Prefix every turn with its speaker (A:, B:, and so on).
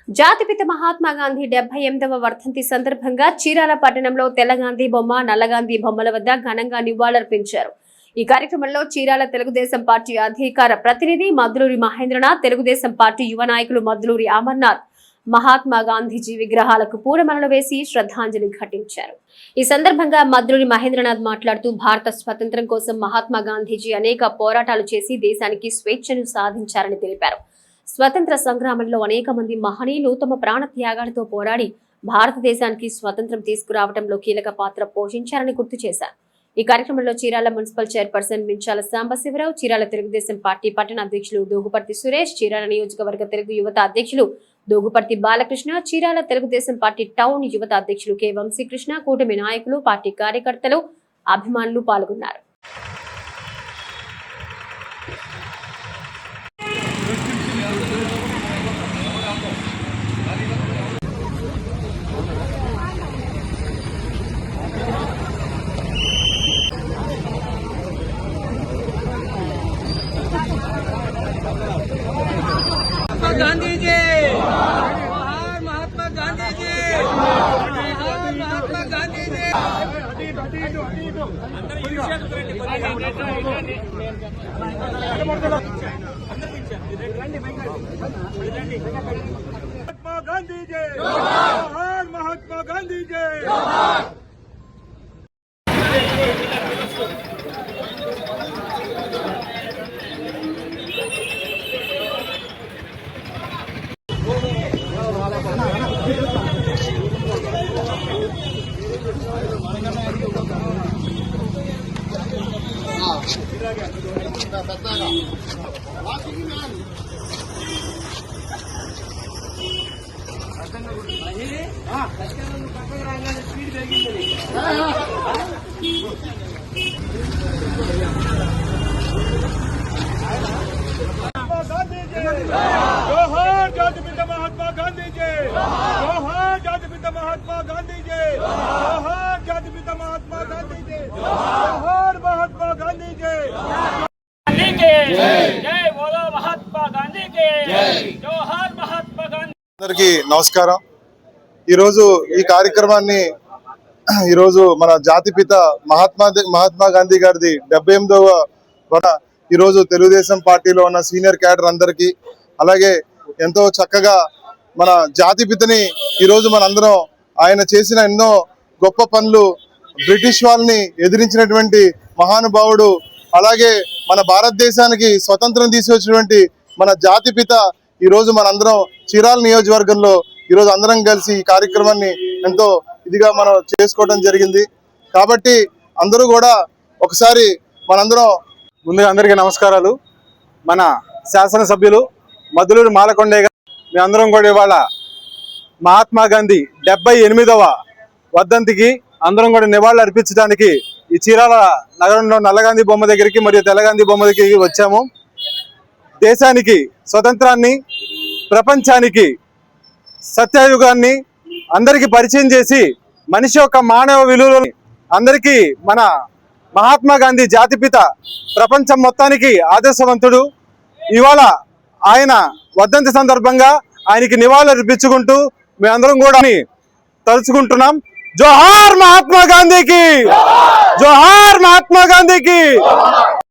A: జాతిపిత మహాత్మా గాంధీ 78వ వర్ధంతి సందర్భంగా చీరాల పట్టణంలో తెల్ల గాంధీ బొమ్మ, నల్ల గాంధీ బొమ్మల వద్ద ఘనంగా నివాళులర్పించారు. ఈ కార్యక్రమంలో చీరాల తెలుగుదేశం పార్టీ అధికార ప్రతినిధి మద్దులూరి మహేంద్రనాథ్, తెలుగుదేశం పార్టీ యువ నాయకులు మద్దులూరి అమర్నాథ్ మహాత్మా గాంధీజీ విగ్రహాలకు పూలమాలలు వేసి శ్రద్ధాంజలి ఘటించారు. ఈ సందర్భంగా మద్దులూరి మహేంద్రనాథ్ మాట్లాడుతూ భారత స్వాతంత్ర్యం కోసం మహాత్మా గాంధీజీ అనేక పోరాటాలు చేసి దేశానికి స్వేచ్ఛను సాధించారని తెలిపారు. స్వతంత్ర సంగ్రామంలో అనేక మంది మహనీయులు తమ ప్రాణ త్యాగాలతో పోరాడి భారతదేశానికి స్వతంత్రం తీసుకురావడంలో కీలక పాత్ర పోషించారని గుర్తు చేశారు. ఈ కార్యక్రమంలో Chirala municipal chairperson Minchala Sambasivarao, Chirala Telugu Desam party పట్టణ అధ్యక్షులు దోగుపర్తి సురేష్, చీరాల నియోజకవర్గ తెలుగు యువత అధ్యక్షులు దోగుపర్తి బాలకృష్ణ, చీరాల తెలుగుదేశం పార్టీ టౌన్ యువత అధ్యక్షులు కె వంశీకృష్ణ, కూటమి నాయకులు, పార్టీ కార్యకర్తలు, అభిమానులు పాల్గొన్నారు.
B: गांधी जी, जोहार महात्मा गांधी जी, जोहार महात्मा गांधी जी। महात्मा गांधी जी, जोहार महात्मा गांधी जी। जोहार जातिपिता महात्मा गांधी जी, जोहार जातिपिता महात्मा गांधी जी, जोहार जातिपिता महात्मा गांधी जी, जोहार महात्मा गांधी जी। जय बोलो महात्मा गांधी के, जोहार महात्मा गांधी।
C: అందరికీ నమస్కారం. ఈరోజు ఈ కార్యక్రమాన్ని మన జాతిపిత మహాత్మా గాంధీ గారిది 78వ ఈరోజు తెలుగుదేశం పార్టీలో ఉన్న సీనియర్ క్యాడర్ అందరికీ, అలాగే ఎంతో చక్కగా మన జాతిపితని ఈరోజు మనందరం ఆయన చేసిన ఎన్నో గొప్ప పనులు, బ్రిటిష్ వాళ్ళని ఎదిరించినటువంటి మహానుభావుడు, అలాగే మన భారతదేశానికి స్వతంత్రం తీసుకొచ్చినటువంటి మన జాతిపిత ఈరోజు మనందరం చీరాల నియోజకవర్గంలో ఈరోజు అందరం కలిసి ఈ కార్యక్రమాన్ని ఎంతో ఇదిగా మనం చేసుకోవడం జరిగింది. కాబట్టి అందరూ కూడా ఒకసారి మనందరం
D: ముందుగా అందరికీ నమస్కారాలు. మన శాసనసభ్యులు మద్దులూరి మాలకొండయ్య గారు మీ అందరం కూడా ఇవాళ మహాత్మా గాంధీ 78వ వర్ధంతికి అందరం కూడా నివాళులు అర్పించడానికి ఈ చీరాల నగరంలో నల్లగాంధీ బొమ్మ దగ్గరికి మరియు తెల్లగాంధీ బొమ్మ దగ్గరికి వచ్చాము. దేశానికి స్వతంత్రాన్ని, ప్రపంచానికి సత్యయుగాన్ని అందరికీ పరిచయం చేసి మనిషి యొక్క మానవ విలువలను అందరికీ మన మహాత్మా గాంధీ జాతిపిత ప్రపంచం మొత్తానికి ఆదర్శవంతుడు. ఇవాళ ఆయన వర్ధంతి సందర్భంగా ఆయనకి నివాళులు అర్పించుకుంటూ మేమందరం కూడా తలుచుకుంటున్నాం. జోహార్ మహాత్మా గాంధీకి, జోహార్ మహాత్మా గాంధీకి.